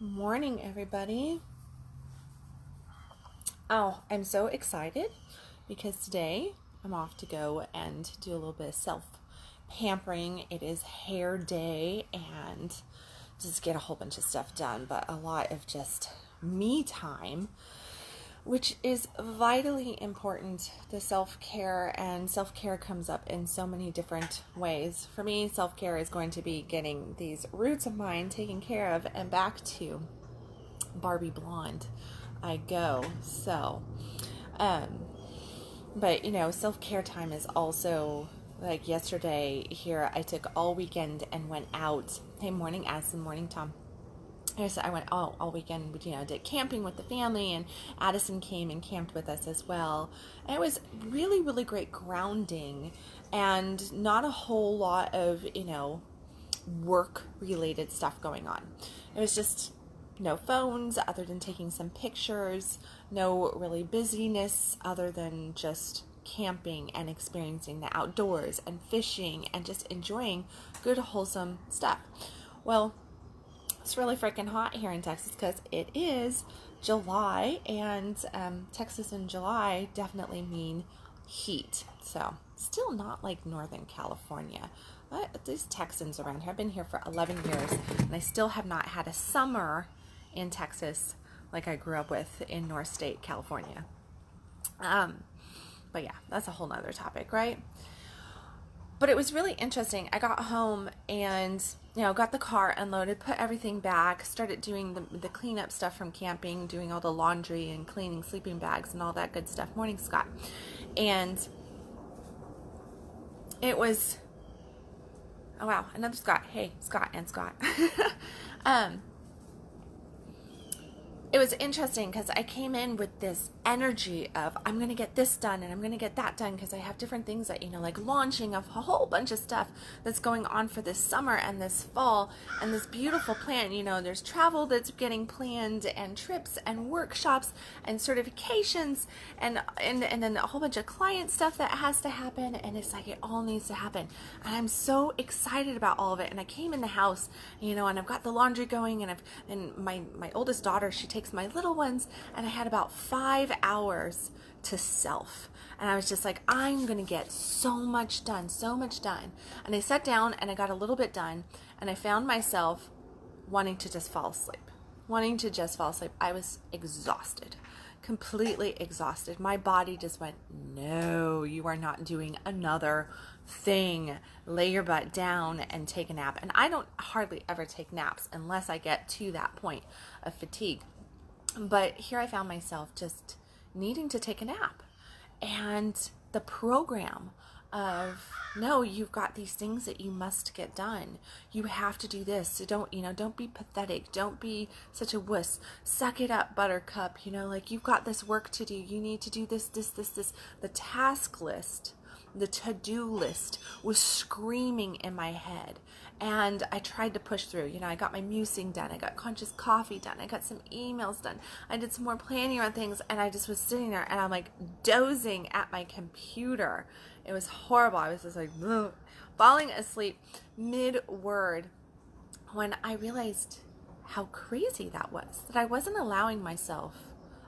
Morning, everybody. Oh, I'm so excited because today I'm off to go and do a little bit of self pampering. It is hair day and just get a whole bunch of stuff done, but a lot of just me time, which is vitally important to self-care. And self-care comes up in so many different ways. For me, self-care is going to be getting these roots of mine taken care of and back to Barbie blonde I go. Um, but self-care time is also like yesterday here. I took all weekend and went out. Hey, morning, Addison. Morning, Tom. I went all weekend, did camping with the family, and Addison came and camped with us as well. And it was really, really great grounding and not a whole lot of, work related stuff going on. It was just no phones other than taking some pictures, no really busyness other than just camping and experiencing the outdoors and fishing and just enjoying good, wholesome stuff. Well, it's really freaking hot here in Texas because it is July, and Texas in July definitely mean heat. So still not like Northern California. But these Texans around here, I've been here for 11 years, and I still have not had a summer in Texas like I grew up with in North State, California. But yeah, that's a whole nother topic, right? But it was really interesting. I got home and, got the car unloaded, put everything back, started doing the cleanup stuff from camping, doing all the laundry and cleaning sleeping bags and all that good stuff. Morning, Scott. And it was, oh wow, another Scott. Hey, Scott and Scott. It was interesting because I came in with this energy of I'm going to get this done and I'm going to get that done because I have different things that, like launching of a whole bunch of stuff that's going on for this summer and this fall and this beautiful plan. There's travel that's getting planned and trips and workshops and certifications and then a whole bunch of client stuff that has to happen, and it's like it all needs to happen. And I'm so excited about all of it. And I came in the house, and I've got the laundry going, and my oldest daughter, she takes my little ones, and I had about 5 hours to self, and I was just like, I'm gonna get so much done. And I sat down and I got a little bit done, and I found myself wanting to just fall asleep. I was exhausted, completely exhausted. My body just went, no, you are not doing another thing. Lay your butt down and take a nap. And I don't hardly ever take naps unless I get to that point of fatigue. But here I found myself just needing to take a nap. And the program of, no, you've got these things that you must get done. You have to do this. So don't be pathetic. Don't be such a wuss. Suck it up, buttercup. Like you've got this work to do. You need to do this. The task list, the to-do list was screaming in my head. And I tried to push through. I got my musing done. I got conscious coffee done. I got some emails done. I did some more planning on things, and I just was sitting there and I'm like dozing at my computer. It was horrible. I was just like falling asleep mid-word when I realized how crazy that was, that I wasn't allowing myself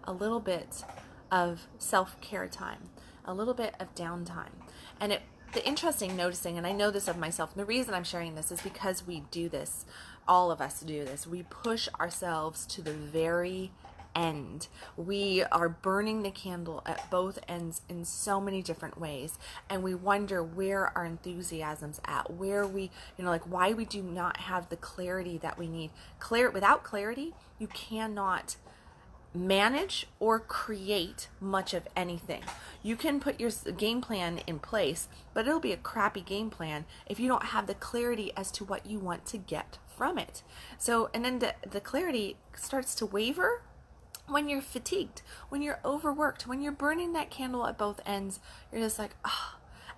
a little bit of self-care time, a little bit of downtime. And the interesting noticing, and I know this of myself, and the reason I'm sharing this is because we do this, all of us do this. We push ourselves to the very end. We are burning the candle at both ends in so many different ways, and we wonder where our enthusiasm's at, where we, like why we do not have the clarity that we need. Without clarity, you cannot manage or create much of anything. You can put your game plan in place, but it'll be a crappy game plan if you don't have the clarity as to what you want to get from it. So, and then the clarity starts to waver when you're fatigued, when you're overworked, when you're burning that candle at both ends. You're just like,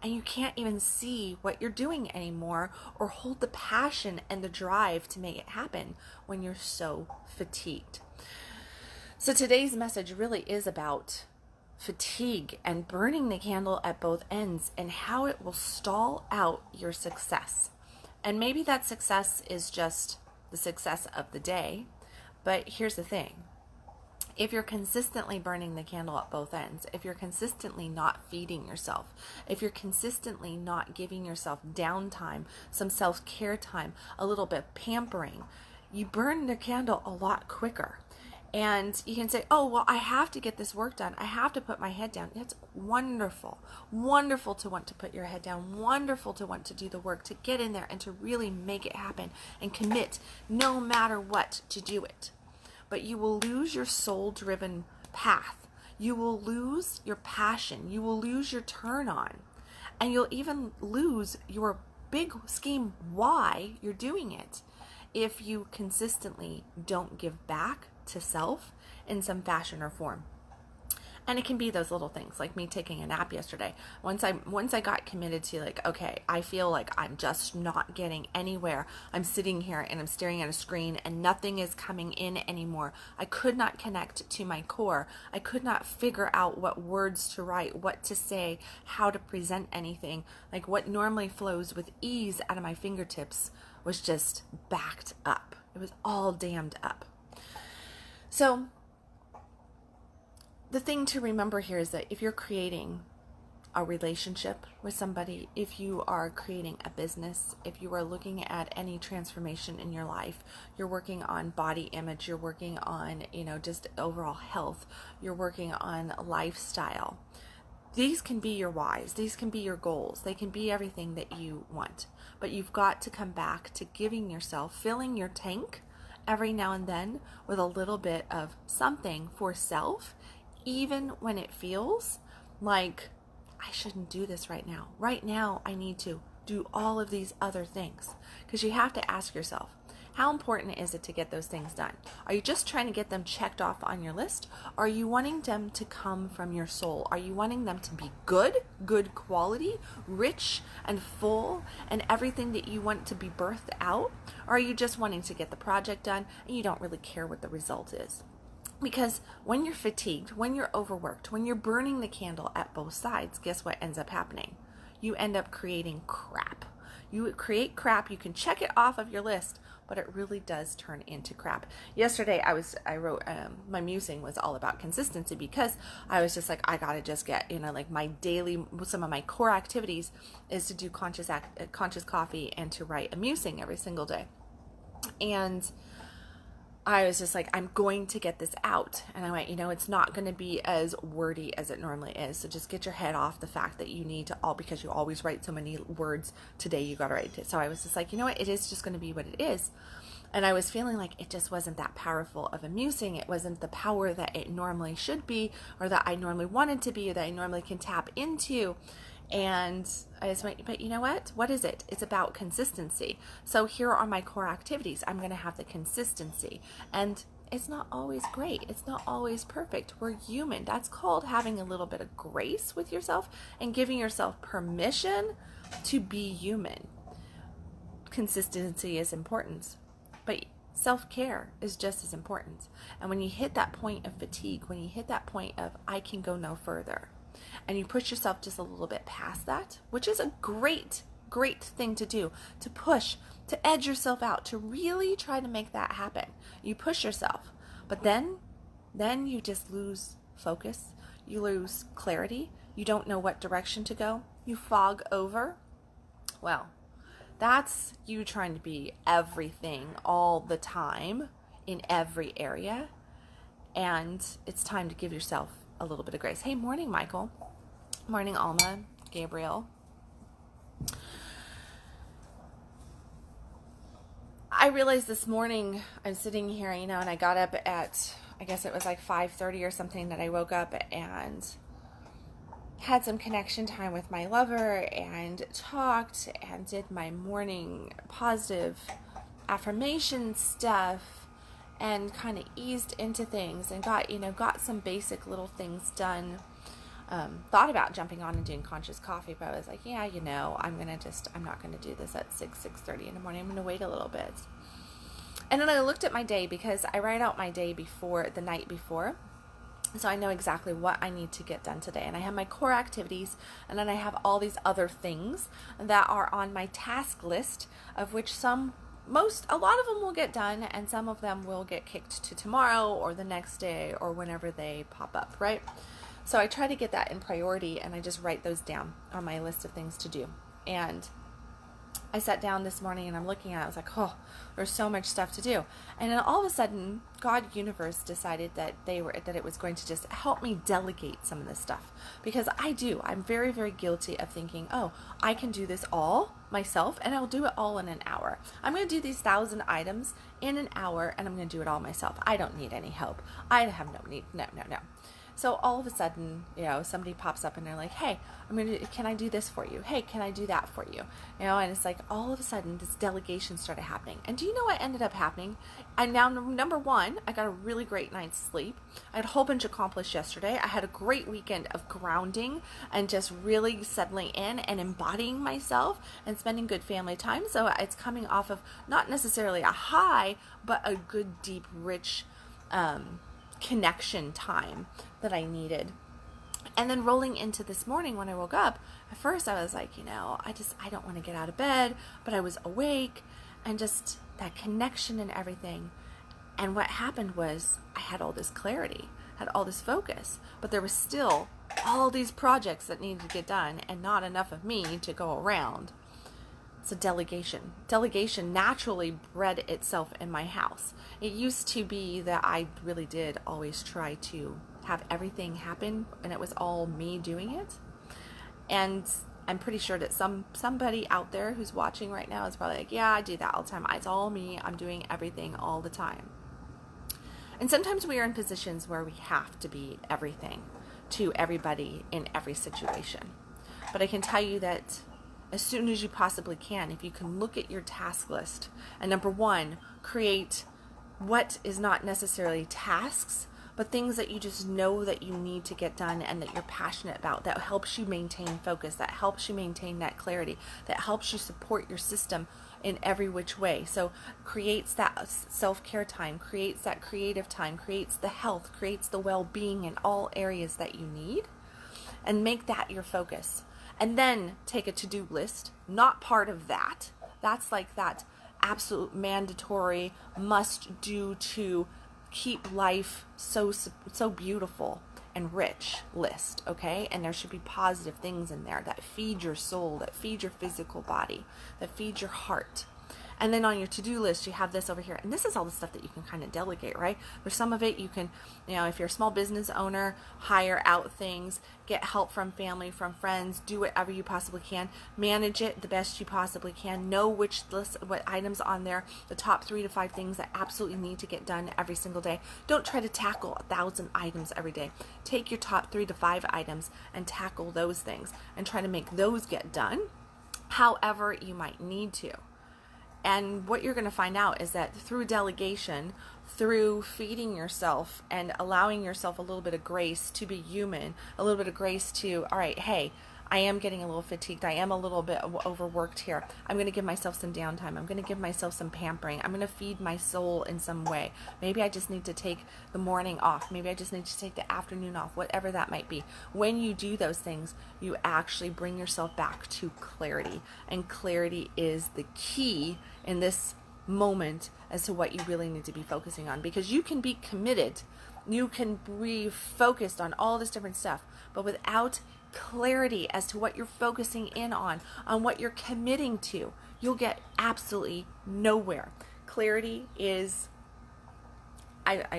and you can't even see what you're doing anymore or hold the passion and the drive to make it happen when you're so fatigued. So today's message really is about fatigue and burning the candle at both ends and how it will stall out your success. And maybe that success is just the success of the day, But here's the thing. If you're consistently burning the candle at both ends, if you're consistently not feeding yourself, if you're consistently not giving yourself downtime, some self-care time, a little bit of pampering, you burn the candle a lot quicker. And you can say, oh, well, I have to get this work done. I have to put my head down. It's wonderful. Wonderful to want to put your head down. Wonderful to want to do the work, to get in there and to really make it happen and commit no matter what to do it. But you will lose your soul-driven path. You will lose your passion. You will lose your turn on. And you'll even lose your big scheme why you're doing it if you consistently don't give back to self in some fashion or form. And it can be those little things, like me taking a nap yesterday. Once I got committed to, like, okay, I feel like I'm just not getting anywhere. I'm sitting here and I'm staring at a screen and nothing is coming in anymore. I could not connect to my core. I could not figure out what words to write, what to say, how to present anything. Like what normally flows with ease out of my fingertips was just backed up. It was all dammed up. So the thing to remember here is that if you're creating a relationship with somebody, if you are creating a business, if you are looking at any transformation in your life, you're working on body image, you're working on, just overall health, you're working on lifestyle. These can be your whys. These can be your goals. They can be everything that you want. But you've got to come back to giving yourself, filling your tank every now and then with a little bit of something for self, even when it feels like I shouldn't do this right now. Right now, I need to do all of these other things. Because you have to ask yourself, how important is it to get those things done? Are you just trying to get them checked off on your list? Are you wanting them to come from your soul? Are you wanting them to be good quality, rich and full, and everything that you want to be birthed out? Or are you just wanting to get the project done and you don't really care what the result is? Because when you're fatigued, when you're overworked, when you're burning the candle at both sides, guess what ends up happening? You end up creating crap. You create crap, you can check it off of your list, but it really does turn into crap. Yesterday I wrote, my musing was all about consistency, because I was just like, I gotta just get, like my daily, some of my core activities is to do conscious coffee and to write a musing every single day. And I was just like, I'm going to get this out. And I went, it's not going to be as wordy as it normally is. So just get your head off the fact that you need to because you always write so many words. Today you got to write it. So I was just like, what? It is just going to be what it is. And I was feeling like it just wasn't that powerful of a musing. It wasn't the power that it normally should be, or that I normally wanted to be, or that I normally can tap into. And I just went, but you know what? What is it? It's about consistency. So here are my core activities. I'm going to have the consistency. And it's not always great. It's not always perfect. We're human. That's called having a little bit of grace with yourself and giving yourself permission to be human. Consistency is important, but self-care is just as important. And when you hit that point of fatigue, when you hit that point of I can go no further, and you push yourself just a little bit past that, which is a great thing to do, to push, to edge yourself out, to really try to make that happen. You push yourself, but then you just lose focus, you lose clarity, you don't know what direction to go, you fog over. Well, that's you trying to be everything all the time in every area, and it's time to give yourself a little bit of grace. Hey, morning, Michael. Morning, Alma, Gabriel. I realized this morning I'm sitting here, and I got up at, I guess it was like 5:30 or something, that I woke up and had some connection time with my lover and talked and did my morning positive affirmation stuff and kind of eased into things and got some basic little things done. Thought about jumping on and doing conscious coffee, but I was like, yeah, I'm not going to do this at 6:30 in the morning. I'm going to wait a little bit. And then I looked at my day, because I write out my day the night before. So I know exactly what I need to get done today. And I have my core activities, and then I have all these other things that are on my task list, of which some a lot of them will get done, and some of them will get kicked to tomorrow or the next day or whenever they pop up, right? So I try to get that in priority, and I just write those down on my list of things to do. And I sat down this morning and I'm looking at it. I was like, oh, there's so much stuff to do. And then all of a sudden, God universe decided that it was going to just help me delegate some of this stuff. Because I'm very, very guilty of thinking, oh, I can do this all myself and I'll do it all in an hour. I'm going to do these 1,000 items in an hour and I'm going to do it all myself. I don't need any help. I have no need. No. So all of a sudden, somebody pops up and they're like, hey, can I do this for you? Hey, can I do that for you? And it's like all of a sudden this delegation started happening. And do you know what ended up happening? And now, number one, I got a really great night's sleep. I had a whole bunch accomplished yesterday. I had a great weekend of grounding and just really settling in and embodying myself and spending good family time. So it's coming off of not necessarily a high, but a good, deep, rich, connection time that I needed. And then rolling into this morning when I woke up, at first I was like, I don't want to get out of bed, but I was awake and just that connection and everything. And what happened was I had all this clarity, had all this focus, but there was still all these projects that needed to get done and not enough of me to go around. So delegation naturally bred itself in my house. It used to be that I really did always try to have everything happen and it was all me doing it. And I'm pretty sure that somebody out there who's watching right now is probably like, yeah, I do that all the time. It's all me. I'm doing everything all the time. And sometimes we are in positions where we have to be everything to everybody in every situation. But I can tell you that as soon as you possibly can, if you can look at your task list and number one, create what is not necessarily tasks, but things that you just know that you need to get done and that you're passionate about, that helps you maintain focus, that helps you maintain that clarity, that helps you support your system in every which way. So creates that self-care time, creates that creative time, creates the health, creates the well-being in all areas that you need, and make that your focus. And then take a to-do list, not part of that. That's like that absolute mandatory must-do to keep life so beautiful and rich list, okay? And there should be positive things in there that feed your soul, that feed your physical body, that feed your heart. And then on your to-do list, you have this over here. And this is all the stuff that you can kind of delegate, right? There's some of it you can, if you're a small business owner, hire out things, get help from family, from friends, do whatever you possibly can. Manage it the best you possibly can. Know what items on there, the top 3 to 5 things that absolutely need to get done every single day. Don't try to tackle 1,000 items every day. Take your top 3 to 5 items and tackle those things and try to make those get done however you might need to. And what you're going to find out is that through delegation, through feeding yourself and allowing yourself a little bit of grace to be human, a little bit of grace to, all right, hey, I am getting a little fatigued. I am a little bit overworked here. I'm going to give myself some downtime. I'm going to give myself some pampering. I'm going to feed my soul in some way. Maybe I just need to take the morning off. Maybe I just need to take the afternoon off, whatever that might be. When you do those things, you actually bring yourself back to clarity. And clarity is the key in this moment as to what you really need to be focusing on. Because you can be committed. You can be focused on all this different stuff. But without clarity as to what you're focusing in on what you're committing to, you'll get absolutely nowhere. Clarity is, I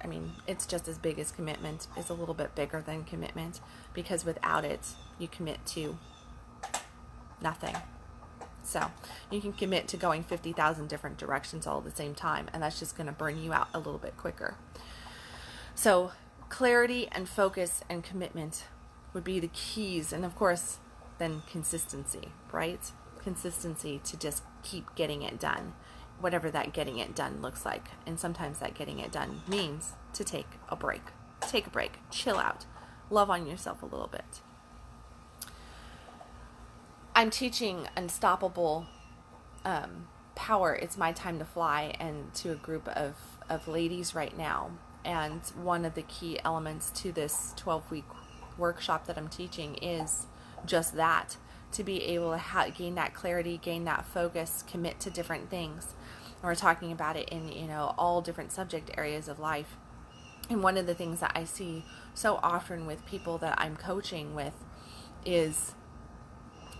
mean, it's just as big as commitment. It's a little bit bigger than commitment, because without it, you commit to nothing. So you can commit to going 50,000 different directions all at the same time, and that's just going to burn you out a little bit quicker. So clarity and focus and commitment would be the keys. And of course, then consistency, right? Consistency to just keep getting it done, whatever that getting it done looks like. And sometimes that getting it done means to take a break, chill out, love on yourself a little bit. I'm teaching Unstoppable Power, It's My Time to Fly, and to a group of ladies right now. And one of the key elements to this 12-week workshop that I'm teaching is just that, to be able to gain that clarity, gain that focus, commit to different things. And we're talking about it in, all different subject areas of life. And one of the things that I see so often with people that I'm coaching with is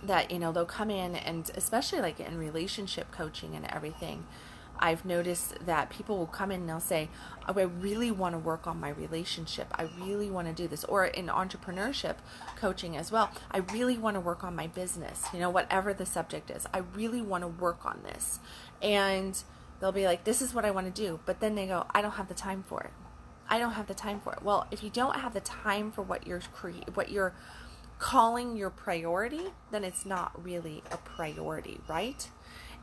that, they'll come in, and especially like in relationship coaching and everything, I've noticed that people will come in and they'll say, oh, I really want to work on my relationship. I really want to do this. Or in entrepreneurship coaching as well, I really want to work on my business, whatever the subject is. I really want to work on this. And they'll be like, this is what I want to do. But then they go, I don't have the time for it. I don't have the time for it. Well, if you don't have the time for what you're calling your priority, then it's not really a priority, right?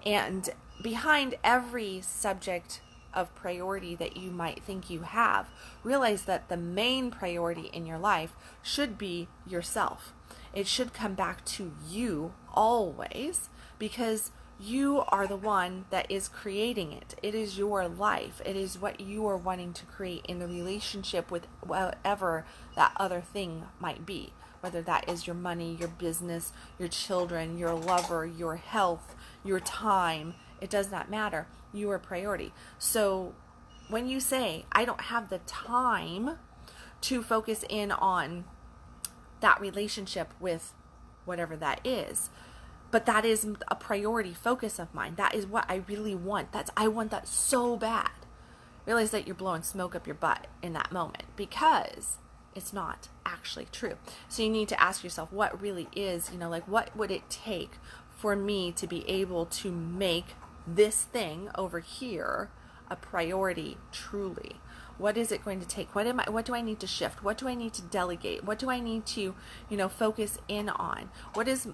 And behind every subject of priority that you might think you have, realize that the main priority in your life should be yourself. It should come back to you always, because you are the one that is creating it. It is your life. It is what you are wanting to create in the relationship with whatever that other thing might be. Whether that is your money, your business, your children, your lover, your health, your time, it does not matter. You are priority. So when you say, I don't have the time to focus in on that relationship with whatever that is, but that is a priority focus of mine. That is what I really want. I want that so bad. Realize that you're blowing smoke up your butt in that moment, because it's not actually true. So you need to ask yourself, what really is, what would it take for me to be able to make this thing over here a priority truly? What is it going to take? What do I need to shift? What do I need to delegate? What do I need to, focus in on? What is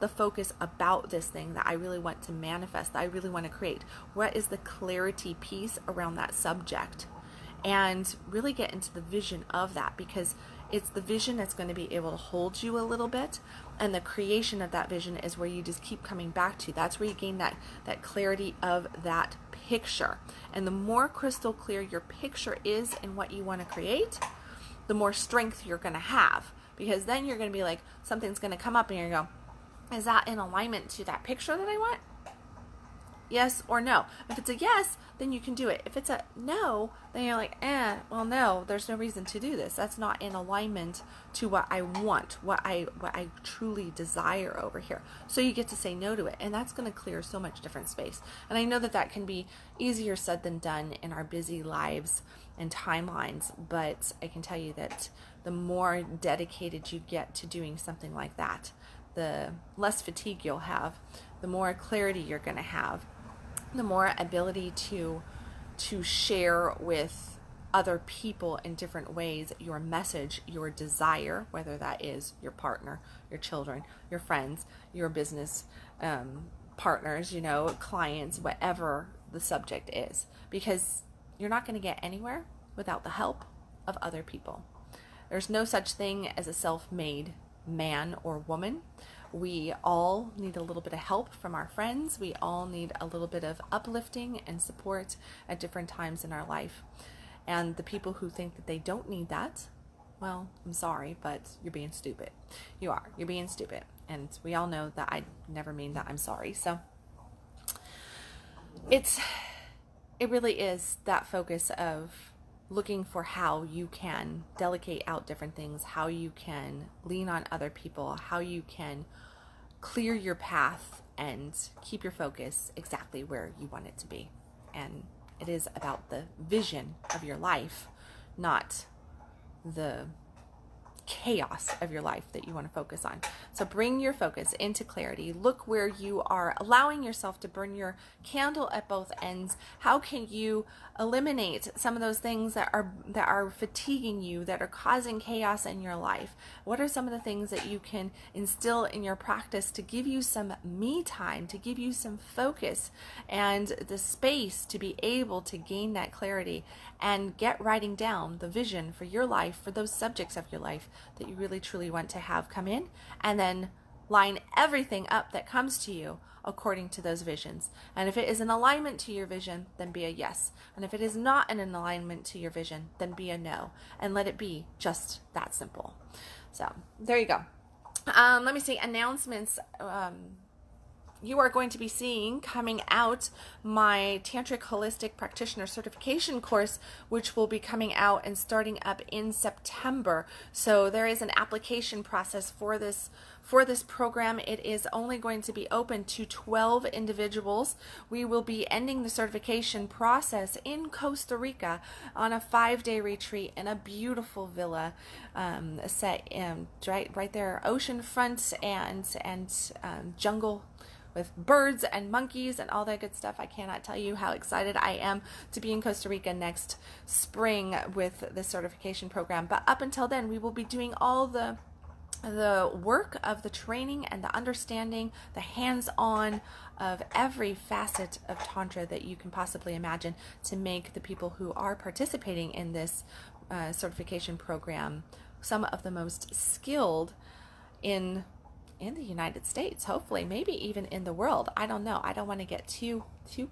the focus about this thing that I really want to manifest, that I really want to create? What is the clarity piece around that subject? And really get into the vision of that, because it's the vision that's going to be able to hold you a little bit, and the creation of that vision is where you just keep coming back to. That's where you gain that clarity of that picture. And the more crystal clear your picture is in what you want to create, the more strength you're going to have, because then you're going to be like, something's going to come up and you're going to go, is that in alignment to that picture that I want? Yes or no. If it's a yes, then you can do it. If it's a no, then you're like, well, no, there's no reason to do this. That's not in alignment to what I want, what I truly desire over here. So you get to say no to it, and that's going to clear so much different space. And I know that can be easier said than done in our busy lives and timelines, but I can tell you that the more dedicated you get to doing something like that, the less fatigue you'll have, the more clarity you're going to have, the more ability to share with other people in different ways your message, your desire, whether that is your partner, your children, your friends, your business partners, clients, whatever the subject is, because you're not going to get anywhere without the help of other people. There's no such thing as a self-made man or woman. We all need a little bit of help from our friends. We all need a little bit of uplifting and support at different times in our life. And the people who think that they don't need that, well, I'm sorry, but you're being stupid. You are. You're being stupid. And we all know that I never mean that I'm sorry. So it really is that focus of looking for how you can delegate out different things, how you can lean on other people, how you can clear your path and keep your focus exactly where you want it to be. And it is about the vision of your life, not the chaos of your life that you want to focus on. So bring your focus into clarity. Look where you are allowing yourself to burn your candle at both ends. How can you eliminate some of those things that are fatiguing you, that are causing chaos in your life? What are some of the things that you can instill in your practice to give you some me time, to give you some focus and the space to be able to gain that clarity and get writing down the vision for your life, for those subjects of your life that you really truly want to have come in, and then line everything up that comes to you according to those visions. And if it is in alignment to your vision, then be a yes. And if it is not in an alignment to your vision, then be a no. And let it be just that simple. So there you go. Let me see, announcements. You are going to be seeing coming out my Tantric Holistic Practitioner Certification course, which will be coming out and starting up in September. So there is an application process for this program. It is only going to be open to 12 individuals. We will be ending the certification process in Costa Rica on a 5-day retreat in a beautiful villa set right there, ocean front and jungle with birds and monkeys and all that good stuff. I cannot tell you how excited I am to be in Costa Rica next spring with the certification program. But up until then, we will be doing all the work of the training and the understanding, the hands-on of every facet of Tantra that you can possibly imagine to make the people who are participating in this certification program some of the most skilled in the United States, hopefully, maybe even in the world. I don't know. I don't want to get too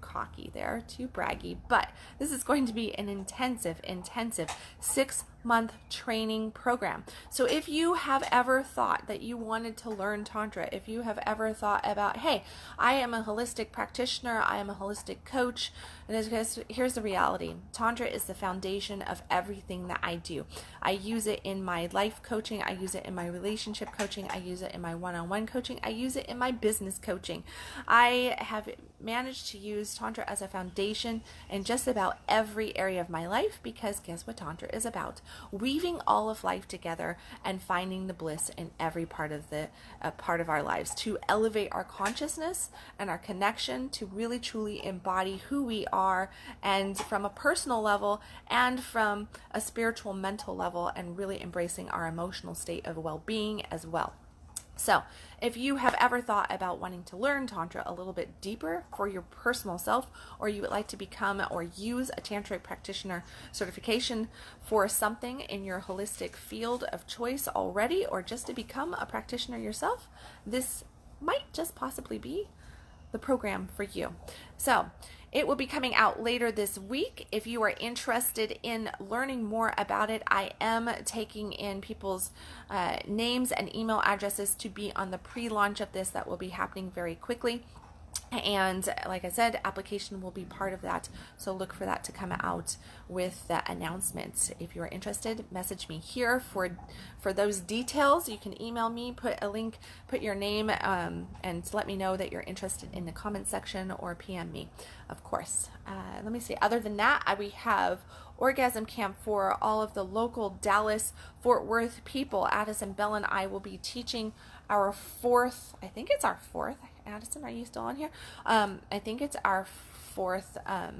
cocky there, too braggy, but this is going to be an intensive 6-month training program. So if you have ever thought that you wanted to learn Tantra, if you have ever thought about, hey, I am a holistic practitioner, I am a holistic coach, and here's the reality. Tantra is the foundation of everything that I do. I use it in my life coaching, I use it in my relationship coaching, I use it in my one-on-one coaching, I use it in my business coaching. I have managed to use Tantra as a foundation in just about every area of my life, because guess what Tantra is about? Weaving all of life together and finding the bliss in every part of our lives, to elevate our consciousness and our connection, to really truly embody who we are, and from a personal level and from a spiritual mental level, and really embracing our emotional state of well-being as well. So if you have ever thought about wanting to learn Tantra a little bit deeper for your personal self, or you would like to become or use a Tantric practitioner certification for something in your holistic field of choice already, or just to become a practitioner yourself, this might just possibly be the program for you. So it will be coming out later this week. If you are interested in learning more about it, I am taking in people's names and email addresses to be on the pre-launch of this. That will be happening very quickly. And like I said, application will be part of that. So look for that to come out with the announcements. If you're interested, message me here for those details. You can email me, put a link, put your name, and let me know that you're interested in the comment section, or PM me, of course. Let me see. Other than that, we have Orgasm Camp for all of the local Dallas, Fort Worth people. Addison, Bell, and I will be teaching our fourth, I think it's our fourth. Addison, are you still on here? I think it's our fourth, I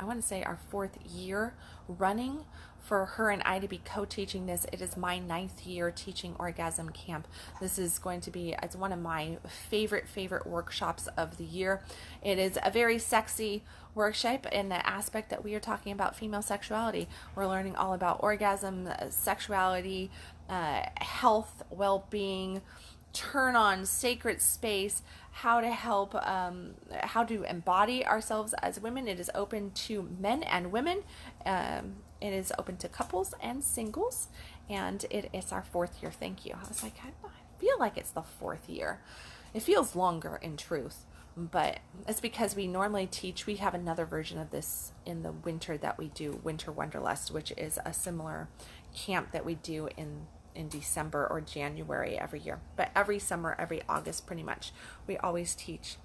want to say our 4th year running for her and I to be co-teaching this. It is my 9th year teaching Orgasm Camp. This is going to be, it's one of my favorite workshops of the year. It is a very sexy workshop in the aspect that we are talking about female sexuality. We're learning all about orgasm, sexuality, health, well-being, turn on, sacred space, how to help, how to embody ourselves as women. It is open to men and women. It is open to couples and singles, and it's our 4th year. Thank you. I was like, I feel like it's the 4th year. It feels longer in truth, but it's because we normally teach, we have another version of this in the winter that we do, Winter Wanderlust, which is a similar camp that we do in December or January every year. But every summer, every August, pretty much, we always teach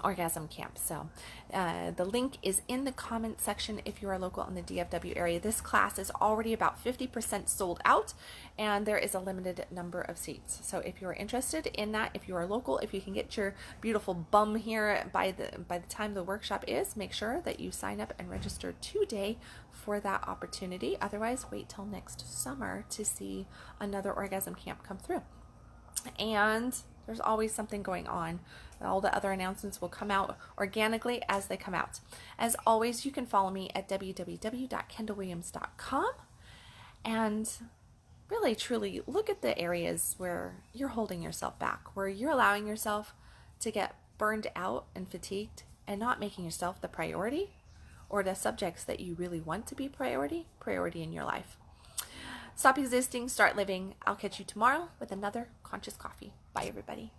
Orgasm Camp. So the link is in the comment section if you are local in the DFW area. This class is already about 50% sold out, and there is a limited number of seats. So if you are interested in that, if you are local, if you can get your beautiful bum here by the time the workshop is, make sure that you sign up and register today for that opportunity. Otherwise, wait till next summer to see another Orgasm Camp come through. And there's always something going on. All the other announcements will come out organically as they come out. As always, you can follow me at www.kendalwilliams.com and really, truly look at the areas where you're holding yourself back, where you're allowing yourself to get burned out and fatigued and not making yourself the priority, or the subjects that you really want to be priority in your life. Stop existing, start living. I'll catch you tomorrow with another Conscious Coffee. Bye, everybody.